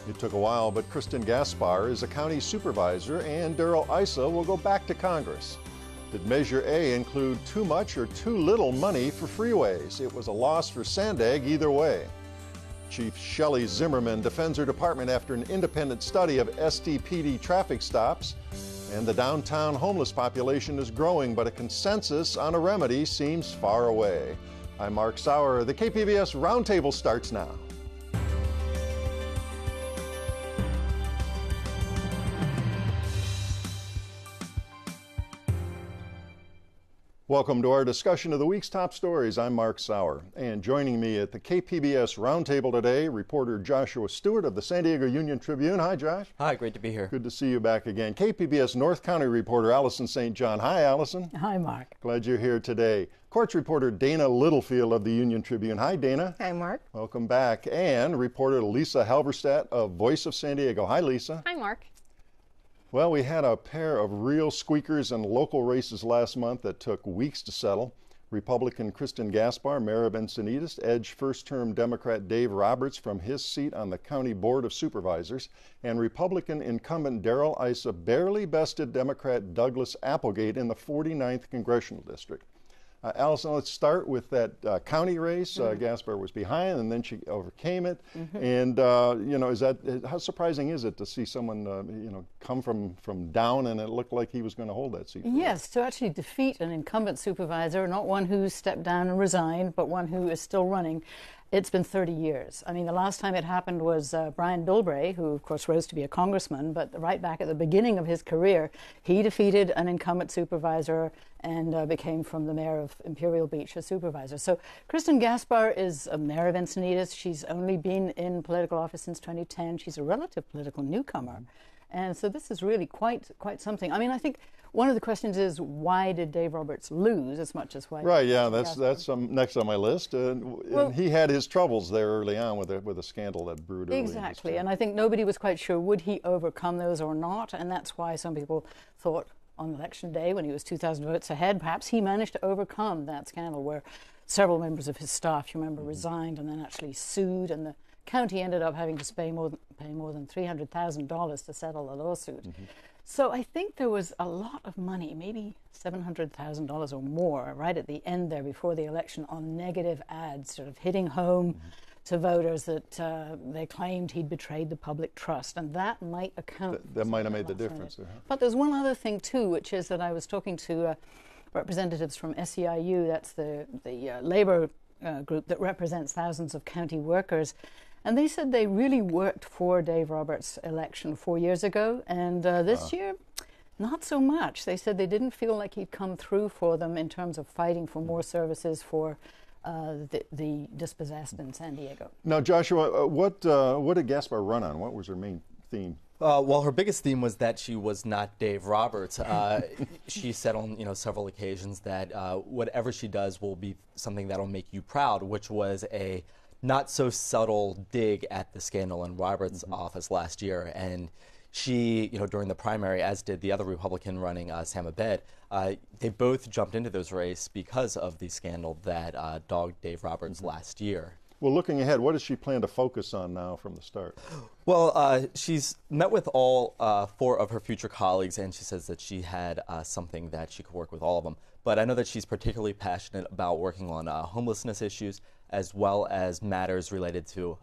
It took a while, but Kristin Gaspar is a county supervisor, and Darrell Issa will go back to Congress. Did Measure A include too much or too little money for freeways? It was a loss for SANDAG either way. Chief Shelley Zimmerman defends her department after an independent study of SDPD traffic stops. And the downtown homeless population is growing, but a consensus on a remedy seems far away. I'm Mark Sauer. The KPBS Roundtable starts now. Welcome to our discussion of the week's top stories. I'm Mark Sauer, and joining me at the KPBS Roundtable today, reporter Joshua Stewart of the San Diego Union-Tribune. Hi, Josh. Hi, great to be here. Good to see you back again. KPBS North County reporter Allison St. John. Hi, Allison. Hi, Mark. Glad you're here today. Courts reporter Dana Littlefield of the Union-Tribune. Hi, Dana. Hi, Mark. Welcome back. And reporter Lisa Halverstadt of Voice of San Diego. Hi, Lisa. Hi, Mark. Well, we had a pair of real squeakers in local races last month that took weeks to settle. Republican Kristin Gaspar, mayor of Encinitas, edged first-term Democrat Dave Roberts from his seat on the County Board of Supervisors, and Republican incumbent Darrell Issa barely bested Democrat Douglas Applegate in the 49th Congressional District. Allison, let's start with that county race. Gaspar was behind, and then she overcame it. And how surprising is it to see someone come from down, and it looked like he was going to hold that seat? Yes, to actually defeat an incumbent supervisor, not one who stepped down and resigned, but one who is still running. It's been 30 years. I mean, the last time it happened was Brian Bilbray, who of course rose to be a congressman, but right back at the beginning of his career, he defeated an incumbent supervisor and became from the mayor of Imperial Beach a supervisor. So Kristin Gaspar is a mayor of Encinitas. She's only been in political office since 2010. She's a relative political newcomer. And so this is really quite something. I mean, I think one of the questions is, why did Dave Roberts lose as much as why? Right, yeah, that's next on my list. And he had his troubles there early on with a scandal that brewed early. Exactly, and I think nobody was quite sure would he overcome those or not, and that's why some people thought on election day, when he was 2,000 votes ahead, perhaps he managed to overcome that scandal where several members of his staff, you remember, resigned and then actually sued, and the county ended up having to pay more than $300,000 to settle the lawsuit. So I think there was a lot of money, maybe $700,000 or more, right at the end there before the election, on negative ads, sort of hitting home to voters that they claimed he'd betrayed the public trust, and that might account. That might have made the difference. But there's one other thing too, which is that I was talking to representatives from SEIU, that's the labor group that represents thousands of county workers. And they said they really worked for Dave Roberts' election 4 years ago, and this year, not so much. They said they didn't feel like he'd come through for them in terms of fighting for more services for the dispossessed in San Diego. Now, Joshua, what did Gaspar run on? What was her main theme? Well, her biggest theme was that she was not Dave Roberts. She said on several occasions that whatever she does will be something that'll make you proud, which was a not so subtle dig at the scandal in Roberts' office last year. And she, during the primary, as did the other Republican running, Sam Abed, they both jumped into this race because of the scandal that dogged Dave Roberts last year. Well, looking ahead, what does she plan to focus on now from the start? Well, she's met with all 4 of her future colleagues, and she says that she had something that she could work with all of them. But I know that she's particularly passionate about working on homelessness issues, as well as matters related to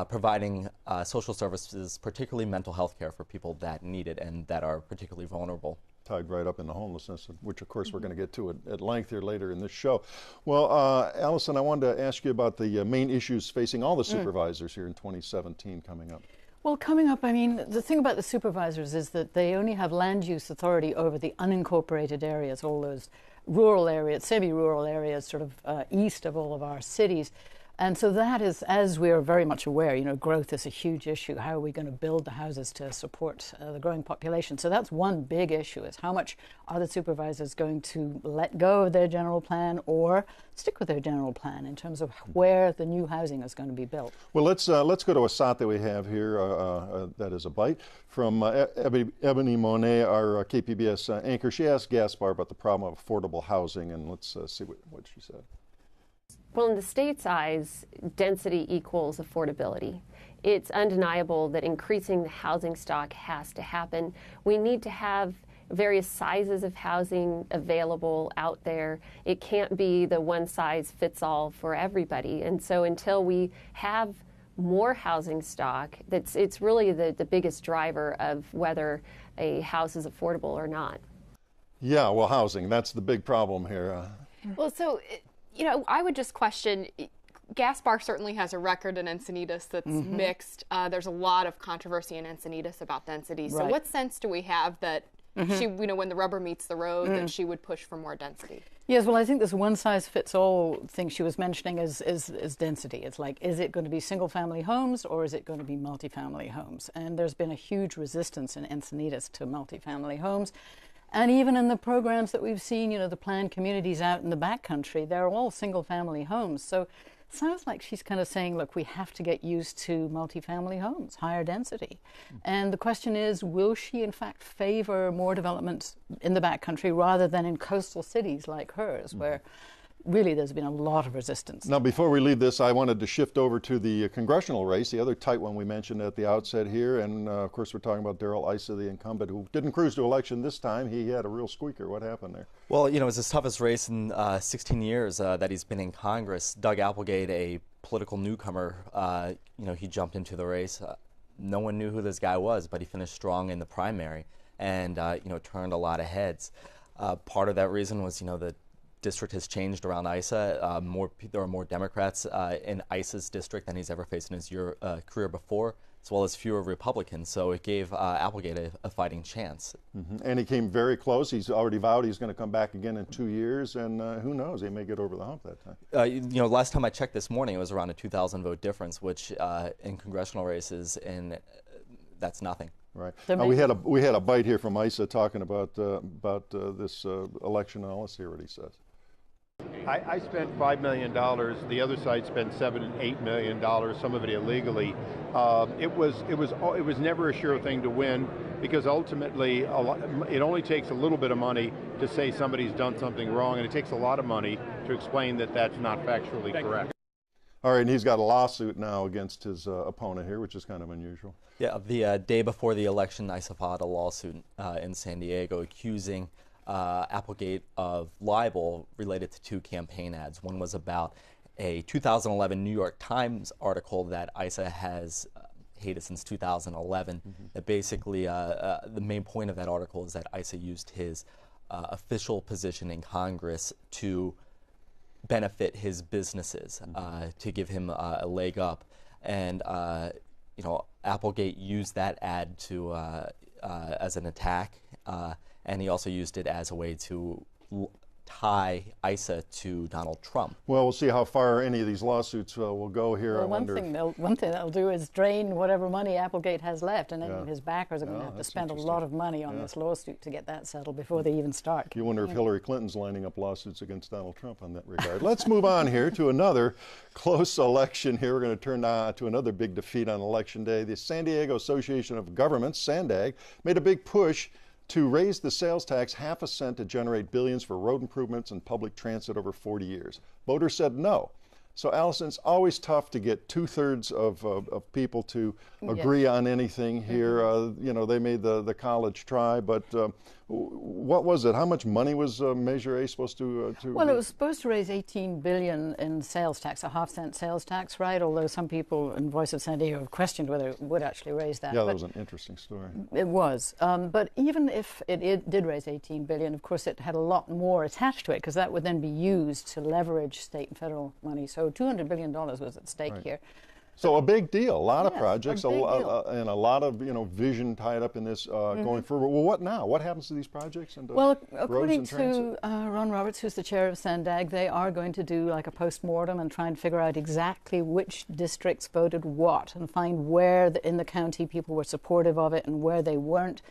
providing social services, particularly mental health care for people that need it and that are particularly vulnerable. Tied right up into homelessness, which of course we're going to get to at length here later in this show. Well, Allison, I wanted to ask you about the main issues facing all the supervisors here in 2017 coming up. Well, coming up, I mean, the thing about the supervisors is that they only have land use authority over the unincorporated areas, all those rural areas, semi-rural areas, sort of east of all of our cities. And so that is, as we are very much aware, growth is a huge issue. How are we going to build the houses to support the growing population? So that's one big issue, is how much are the supervisors going to let go of their general plan or stick with their general plan in terms of where the new housing is going to be built? Well, let's go to a SOT that we have here, that is a bite, from Ebony Monet, our KPBS anchor. She asked Gaspar about the problem of affordable housing, and let's see what she said. Well, in the state's eyes, density equals affordability. it's undeniable that increasing the housing stock has to happen. We need to have various sizes of housing available out there. It can't be the one size fits all for everybody. And so until we have more housing stock, it's really the biggest driver of whether a house is affordable or not. Yeah, well, housing, that's the big problem here. Well, so, I would just question, Gaspar certainly has a record in Encinitas that's mixed. There's a lot of controversy in Encinitas about density. So what sense do we have that she, when the rubber meets the road, that she would push for more density? Yes, well, I think this one-size-fits-all thing she was mentioning is density. It's like, is it going to be single-family homes or is it going to be multifamily homes? And there's been a huge resistance in Encinitas to multifamily homes. And even in the programs that we've seen, the planned communities out in the backcountry, they're all single-family homes. So it sounds like she's kind of saying, look, we have to get used to multifamily homes, higher density. And the question is, will she in fact favor more development in the backcountry rather than in coastal cities like hers, where really there's been a lot of resistance? Now, before we leave this, I wanted to shift over to the congressional race, the other tight one we mentioned at the outset here. And of course, we're talking about Darrell Issa, the incumbent, who didn't cruise to election this time. He had a real squeaker. What happened there? Well, it was his toughest race in 16 years that he's been in Congress. Doug Applegate, a political newcomer, he jumped into the race. No one knew who this guy was, but he finished strong in the primary and, turned a lot of heads. Part of that reason was, the district has changed around Issa. There are more Democrats in Issa's district than he's ever faced in his career before, as well as fewer Republicans. So it gave Applegate a fighting chance. And he came very close. He's already vowed he's going to come back again in 2 years, and who knows, he may get over the hump that time. Last time I checked this morning, it was around a 2,000 vote difference, which in congressional races, that's nothing. Right. We had a bite here from Issa talking about this election, and let's hear what he says. I spent $5 million. The other side spent $7 and $8 million. Some of it illegally. It was never a sure thing to win, because ultimately it only takes a little bit of money to say somebody's done something wrong, and it takes a lot of money to explain that that's not factually correct. All right, and he's got a lawsuit now against his opponent here, which is kind of unusual. Yeah, the day before the election, Issa filed a lawsuit in San Diego accusing Applegate of libel related to 2 campaign ads. One was about a 2011 New York Times article that Issa has hated since 2011. That basically, the main point of that article is that Issa used his official position in Congress to benefit his businesses, to give him a leg up. And, Applegate used that ad to as an attack, and he also used it as a way to tie Issa to Donald Trump. Well, we'll see how far any of these lawsuits will go here. Well, one thing they'll do is drain whatever money Applegate has left, and then his backers are going to have to spend a lot of money on this lawsuit to get that settled before they even start. You wonder if Hillary Clinton's lining up lawsuits against Donald Trump on that regard. Let's move on here to another close election here. We're going to turn to another big defeat on Election Day. The San Diego Association of Governments, SANDAG, made a big push to raise the sales tax half a cent to generate billions for road improvements and public transit over 40 years. Voters said no. So, Allison, it's always tough to get 2/3 of people to agree on anything here. They made the college try, but what was it? How much money was Measure A supposed to Well, it was supposed to raise $18 billion in sales tax, a half-cent sales tax, right? Although some people in Voice of San Diego have questioned whether it would actually raise that. Yeah, that was an interesting story. It was. But even if it did raise $18 billion, of course, it had a lot more attached to it, because that would then be used to leverage state and federal money. So $200 billion was at stake here. So a big deal, a lot of Yes, projects, a big deal. And a lot of vision tied up in this going forward. Well, what now? What happens to these projects? And well, roads according and to transit? Ron Roberts, who's the chair of SANDAG, they are going to do like a post-mortem and try and figure out exactly which districts voted what and find where in the county people were supportive of it and where they weren't.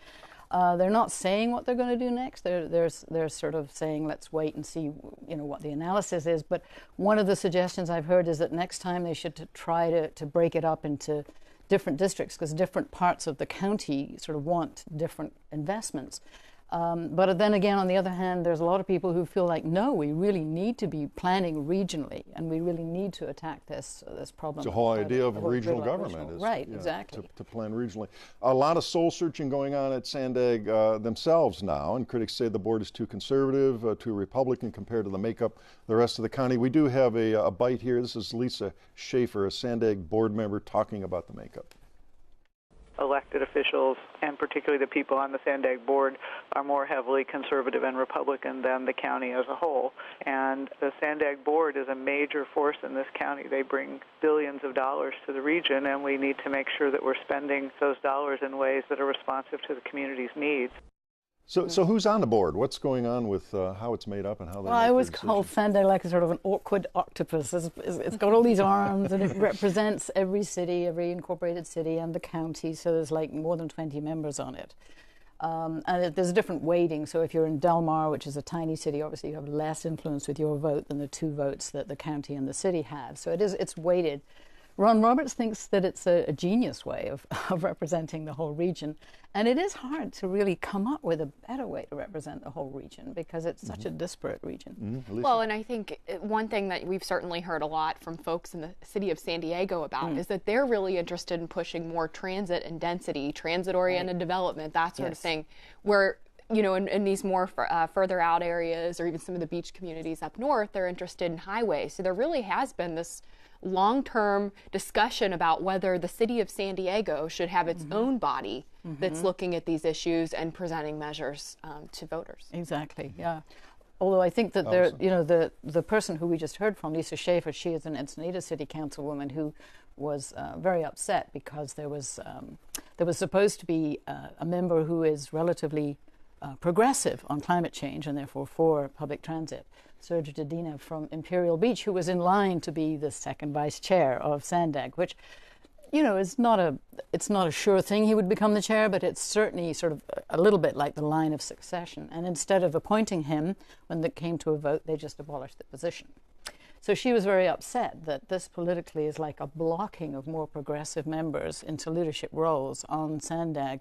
They're not saying what they're going to do next. They're sort of saying, let's wait and see, what the analysis is. But one of the suggestions I've heard is that next time they should try to break it up into different districts, because different parts of the county sort of want different investments. But then again, on the other hand, there's a lot of people who feel like, no, we really need to be planning regionally, and we really need to attack this problem. It's the whole idea of regional government. Right, exactly. To plan regionally. A lot of soul searching going on at SANDAG themselves now, and critics say the board is too conservative, too Republican compared to the makeup of the rest of the county. We do have a bite here. This is Lisa Schaefer, a SANDAG board member, talking about the makeup. Elected officials, and particularly the people on the SANDAG board, are more heavily conservative and Republican than the county as a whole. And the SANDAG board is a major force in this county. They bring billions of dollars to the region, and we need to make sure that we're spending those dollars in ways that are responsive to the community's needs. So who's on the board? What's going on with how it's made up and how they Well, I always call SANDAG like a sort of an awkward octopus. It's got all these arms, and it represents every city, every incorporated city, and the county. So there's like more than 20 members on it. And there's a different weighting. So if you're in Del Mar, which is a tiny city, obviously you have less influence with your vote than the 2 votes that the county and the city have. So it's weighted. Ron Roberts thinks that it's a genius way of representing the whole region. And it is hard to really come up with a better way to represent the whole region because it's such a disparate region. Well, and I think one thing that we've certainly heard a lot from folks in the city of San Diego about is that they're really interested in pushing more transit and density, transit-oriented development, that sort of thing, where in these more further out areas or even some of the beach communities up north, they're interested in highways. So there really has been this long-term discussion about whether the city of San Diego should have its own body that's looking at these issues and presenting measures to voters. Exactly, yeah. Although I think that the person who we just heard from, Lisa Schaefer, she is an Encinitas City Councilwoman who was very upset because there was supposed to be a member who is relatively progressive on climate change and therefore for public transit, Sergio Dedina from Imperial Beach, who was in line to be the second vice chair of SANDAG, which, is not a sure thing he would become the chair, but it's certainly sort of a little bit like the line of succession. And instead of appointing him, when it came to a vote, they just abolished the position. So she was very upset that this politically is like a blocking of more progressive members into leadership roles on SANDAG.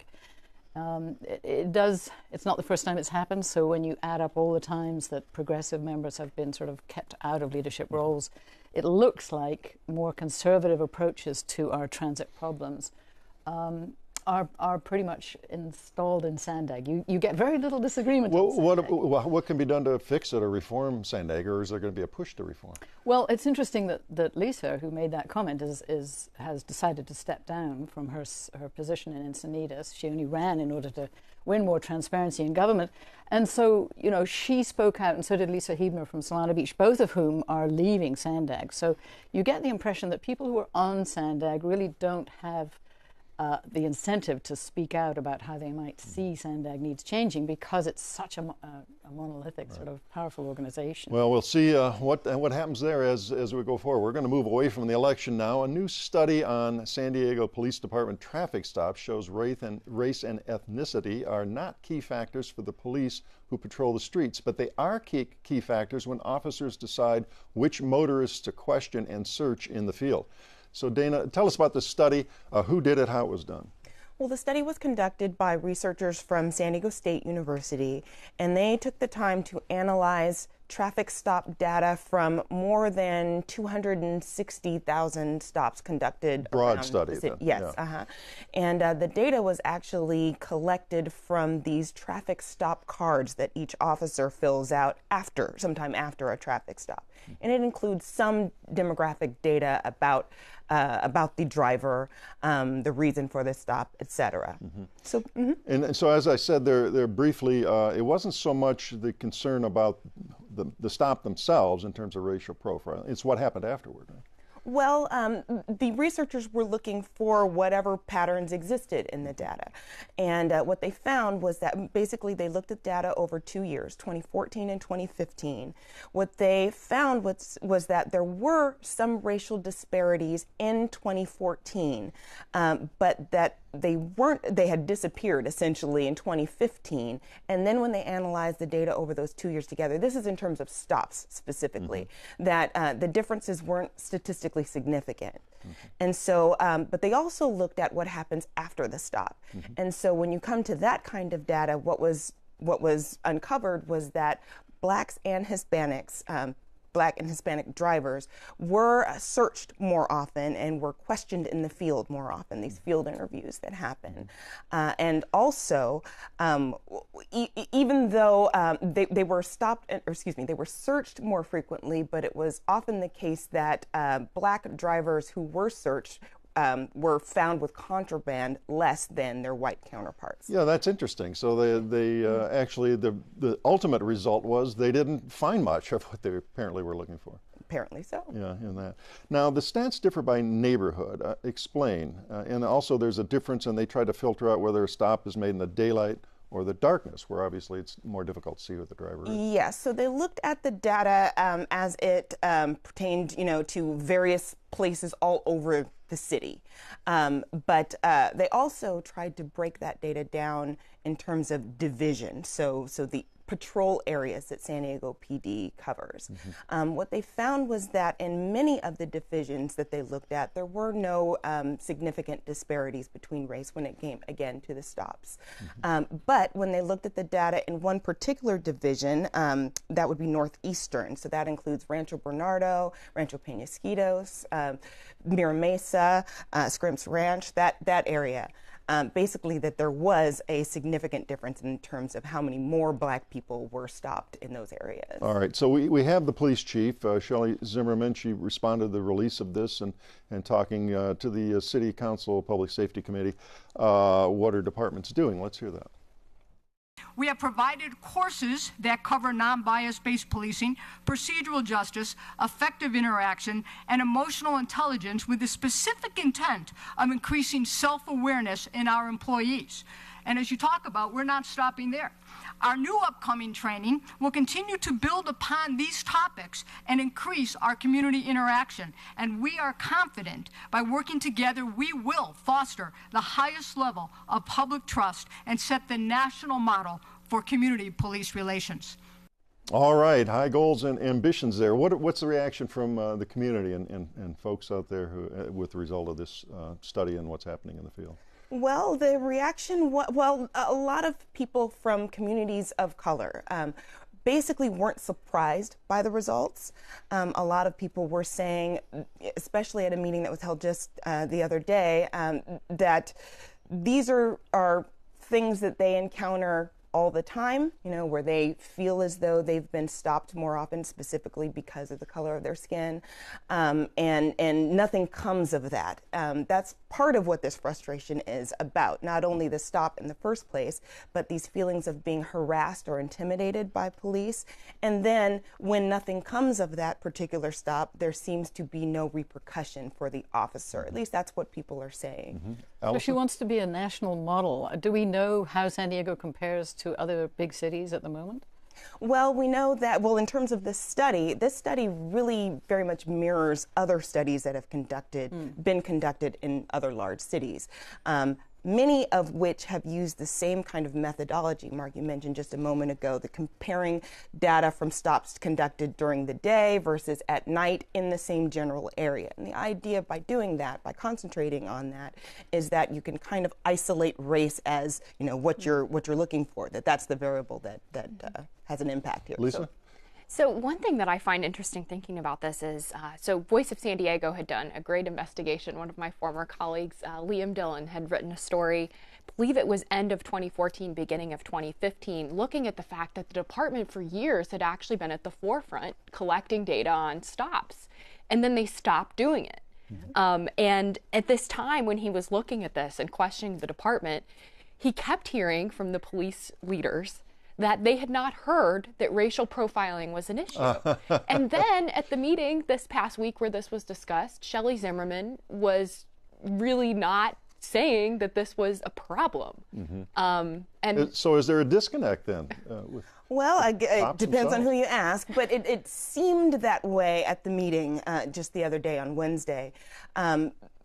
It's not the first time it's happened, so when you add up all the times that progressive members have been sort of kept out of leadership roles, it looks like more conservative approaches to our transit problems are pretty much installed in SANDAG. You get very little disagreement. What can be done to fix it or reform SANDAG, or is there going to be a push to reform? Well, it's interesting that Lisa, who made that comment, has decided to step down from her position in Encinitas. She only ran in order to win more transparency in government. And so, she spoke out, and so did Lisa Huebner from Solana Beach, both of whom are leaving SANDAG. So you get the impression that people who are on SANDAG really don't have the incentive to speak out about how they might see SANDAG needs changing because it's such a monolithic, sort of powerful organization. Well, we'll see what happens there as we go forward. We're going to move away from the election now. A new study on San Diego Police Department traffic stops shows race and ethnicity are not key factors for the police who patrol the streets, but they are key factors when officers decide which motorists to question and search in the field. So Dana, tell us about this study, who did it, how it was done. Well, the study was conducted by researchers from San Diego State University, and they took the time to analyze traffic stop data from more than 260,000 stops conducted. Broad study. Yes, yeah. And the data was actually collected from these traffic stop cards that each officer fills out sometime after a traffic stop. And it includes some demographic data about the driver, the reason for the stop, etc. So, And so, as I said there briefly, it wasn't so much the concern about the stop themselves in terms of racial profile. It's what happened afterward. Right? Well, the researchers were looking for whatever patterns existed in the data. And what they found was that basically they looked at data over 2 years, 2014 and 2015. What they found was that there were some racial disparities in 2014, but that they had disappeared essentially in 2015. And then when they analyzed the data over those 2 years together, this is in terms of stops specifically, that the differences weren't statistically significant. And so, but they also looked at what happens after the stop. And so when you come to that kind of data, what was what was uncovered was that blacks and Hispanics, Black and Hispanic drivers were searched more often and were questioned in the field more often, these field interviews that happen. And also, even though they were stopped, or excuse me, they were searched more frequently, but it was often the case that black drivers who were searched were found with contraband less than their white counterparts. Yeah, that's interesting. So they actually, the ultimate result was they didn't find much of what they apparently were looking for. Apparently so. Yeah, in that. Now, the stats differ by neighborhood. Explain. And also there's a difference, and they try to filter out whether a stop is made in the daylight or the darkness, where obviously it's more difficult to see what the driver is. Yes, so they looked at the data as it pertained, to various places all over the city. But they also tried to break that data down in terms of division, so the patrol areas that San Diego PD covers. What they found was that in many of the divisions that they looked at, there were no significant disparities between race when it came, again, to the stops. But when they looked at the data in one particular division, that would be Northeastern, so that includes Rancho Bernardo, Rancho Peñasquitos, Mira Mesa, Scrimps Ranch, that area. Basically that there was a significant difference in terms of how many more black people were stopped in those areas. All right, so we have the police chief, Shelley Zimmerman. She responded to the release of this and talking to the City Council Public Safety Committee what her department's doing. Let's hear that. We have provided courses that cover non-bias-based policing, procedural justice, effective interaction, and emotional intelligence with the specific intent of increasing self-awareness in our employees. And as you talk about, we're not stopping there. Our new upcoming training will continue to build upon these topics and increase our community interaction. And we are confident by working together, we will foster the highest level of public trust and set the national model for community police relations. All right, high goals and ambitions there. What's the reaction from the community and folks out there who, with the result of this study and what's happening in the field? Well, the reaction, well, a lot of people from communities of color basically weren't surprised by the results. A lot of people were saying, especially at a meeting that was held just the other day, that these are things that they encounter all the time, where they feel as though they've been stopped more often, specifically because of the color of their skin, and nothing comes of that. That's part of what this frustration is about, not only the stop in the first place, but these feelings of being harassed or intimidated by police. And then when nothing comes of that particular stop, there seems to be no repercussion for the officer. At least that's what people are saying. So she wants to be a national model. Do we know how San Diego compares to other big cities at the moment? Well, we know that, in terms of this study really very much mirrors other studies that have been conducted in other large cities. Many of which have used the same kind of methodology. Mark, you mentioned just a moment ago, the comparing data from stops conducted during the day versus at night in the same general area. And the idea by doing that, by concentrating on that, is that you can kind of isolate race as, what you're looking for, that's the variable that has an impact here. Lisa? So one thing that I find interesting thinking about this is, so Voice of San Diego had done a great investigation. One of my former colleagues, Liam Dillon, had written a story, I believe it was end of 2014, beginning of 2015, looking at the fact that the department for years had actually been at the forefront collecting data on stops. And then they stopped doing it. And at this time when he was looking at this and questioning the department, he kept hearing from the police leaders that they had not heard that racial profiling was an issue. And then at the meeting this past week where this was discussed, Shelley Zimmerman was really not saying that this was a problem. And so is there a disconnect then? Well, it depends on who you ask, but it seemed that way at the meeting just the other day on Wednesday.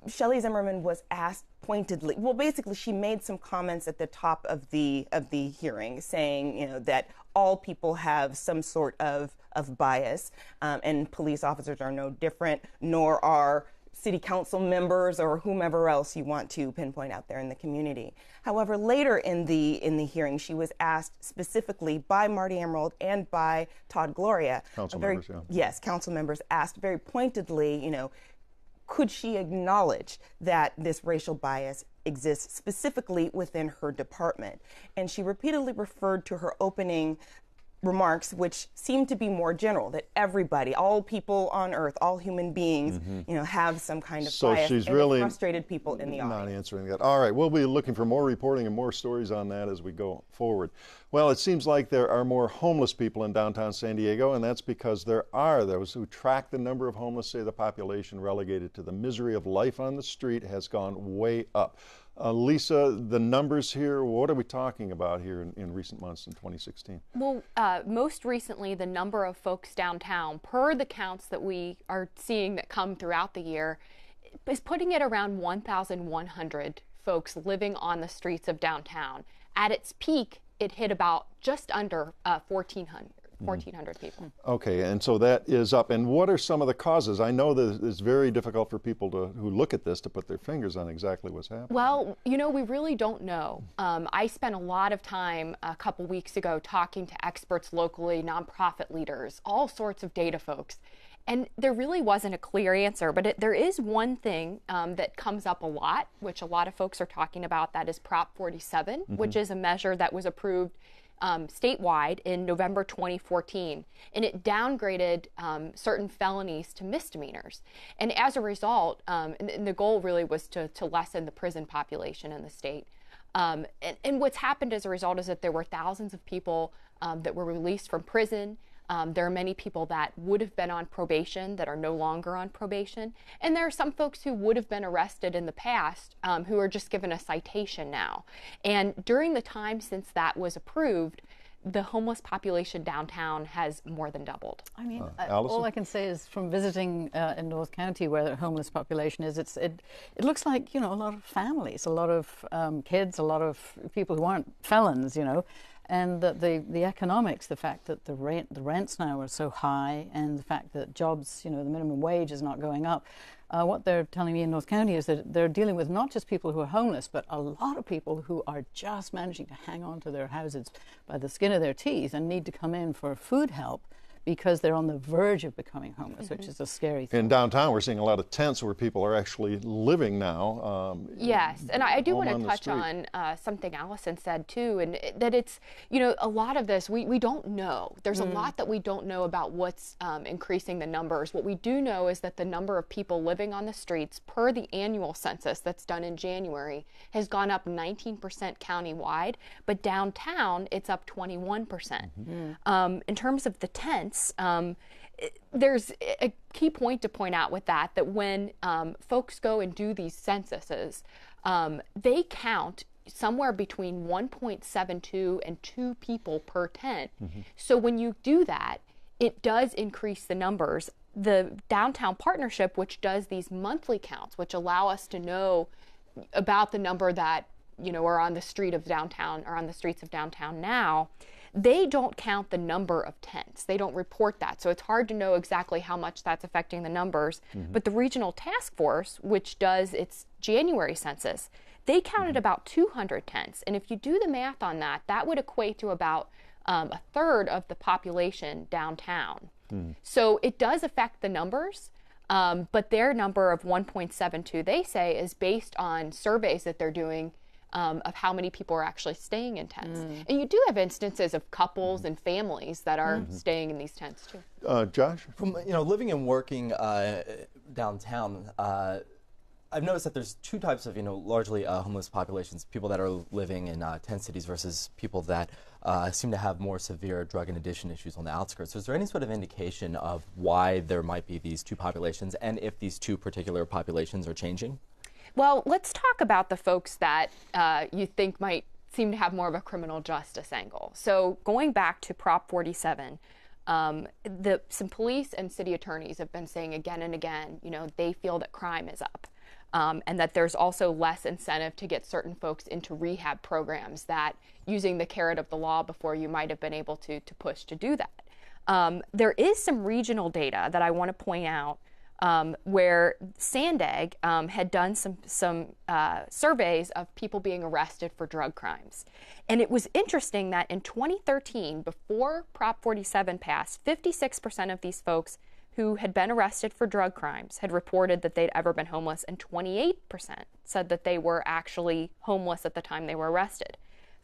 Shelley Zimmerman was asked pointedly, basically she made some comments at the top of the hearing saying, that all people have some sort of bias, and police officers are no different, nor are city council members or whomever else you want to pinpoint out there in the community. However, later in the hearing, she was asked specifically by Marty Emerald and by Todd Gloria. Council members, yeah. Yes, council members asked very pointedly, could she acknowledge that this racial bias exists specifically within her department? And she repeatedly referred to her opening remarks, which seemed to be more general, that everybody, all people on earth, all human beings, have some kind of bias. So she's and really frustrated people in the audience. Not answering that. All right, we'll be looking for more reporting and more stories on that as we go forward. Well, it seems like there are more homeless people in downtown San Diego, and that's because there are those who track the number of homeless say the population relegated to the misery of life on the street has gone way up. Lisa, the numbers here, what are we talking about here in recent months in 2016? Well, most recently, the number of folks downtown, per the counts that we are seeing that come throughout the year, is putting it around 1,100 folks living on the streets of downtown. At its peak, it hit about just under 1,400 people. Okay, and so that is up. And what are some of the causes? I know that it's very difficult for people who look at this to put their fingers on exactly what's happening. Well, we really don't know. I spent a lot of time a couple weeks ago talking to experts locally, nonprofit leaders, all sorts of data folks. And there really wasn't a clear answer, but there is one thing that comes up a lot, which a lot of folks are talking about, that is Prop 47, which is a measure that was approved statewide in November 2014, and it downgraded certain felonies to misdemeanors. And as a result, and the goal really was to lessen the prison population in the state. And what's happened as a result is that there were thousands of people that were released from prison. There are many people that would have been on probation that are no longer on probation. And there are some folks who would have been arrested in the past who are just given a citation now. And during the time since that was approved, the homeless population downtown has more than doubled. I mean, all I can say is from visiting in North County where the homeless population is, it looks like, a lot of families, a lot of kids, a lot of people who aren't felons, and that the economics, the fact that the rents now are so high, and the fact that jobs, the minimum wage is not going up. What they're telling me in North County is that they're dealing with not just people who are homeless, but a lot of people who are just managing to hang on to their houses by the skin of their teeth and need to come in for food help because they're on the verge of becoming homeless, which is a scary thing. In downtown, we're seeing a lot of tents where people are actually living now. Yes, and I do want to touch on something Allison said too, and that it's, a lot of this, we don't know. There's a lot that we don't know about what's increasing the numbers. What we do know is that the number of people living on the streets per the annual census that's done in January has gone up 19% countywide, but downtown it's up 21%. In terms of the tents, there's a key point to point out with that when folks go and do these censuses, they count somewhere between 1.72 and 2 people per tent. So when you do that, it does increase the numbers. The Downtown Partnership, which does these monthly counts, which allow us to know about the number that are on the street of downtown or on the streets of downtown now, they don't count the number of tents. They don't report that. So it's hard to know exactly how much that's affecting the numbers. But the Regional Task Force, which does its January census, they counted about 200 tents. And if you do the math on that, that would equate to about a third of the population downtown. So it does affect the numbers. But their number of 1.72, they say, is based on surveys that they're doing of how many people are actually staying in tents. And you do have instances of couples and families that are staying in these tents too. Josh? From living and working downtown, I've noticed that there's two types of largely homeless populations: people that are living in tent cities versus people that seem to have more severe drug and addiction issues on the outskirts. So is there any sort of indication of why there might be these two populations, and if these two particular populations are changing? Well, let's talk about the folks that you think might seem to have more of a criminal justice angle. So going back to Prop 47, some police and city attorneys have been saying again and again, they feel that crime is up. And that there's also less incentive to get certain folks into rehab programs, that using the carrot of the law before you might have been able to push to do that. There is some regional data that I want to point out where SANDAG had done some surveys of people being arrested for drug crimes. And it was interesting that in 2013, before Prop 47 passed, 56% of these folks who had been arrested for drug crimes had reported that they'd ever been homeless, and 28% said that they were actually homeless at the time they were arrested.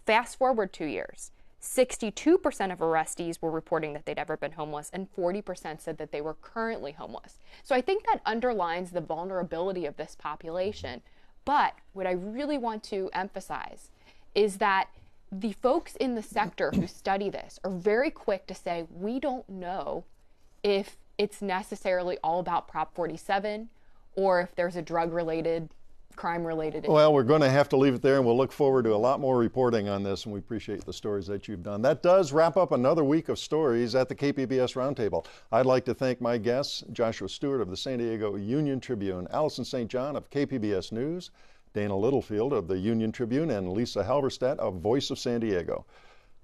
Fast forward 2 years, 62% of arrestees were reporting that they'd ever been homeless, and 40% said that they were currently homeless. So I think that underlines the vulnerability of this population. But what I really want to emphasize is that the folks in the sector who study this are very quick to say, we don't know if it's necessarily all about Prop 47 or if there's a drug-related, crime-related issue. Well, we're going to have to leave it there, and we'll look forward to a lot more reporting on this, and we appreciate the stories that you've done. That does wrap up another week of stories at the KPBS Roundtable. I'd like to thank my guests, Joshua Stewart of the San Diego Union Tribune, Allison St. John of KPBS News, Dana Littlefield of the Union Tribune, and Lisa Halverstadt of Voice of San Diego.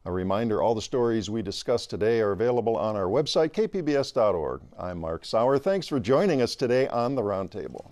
A reminder, all the stories we discussed today are available on our website, kpbs.org. I'm Mark Sauer. Thanks for joining us today on the Roundtable.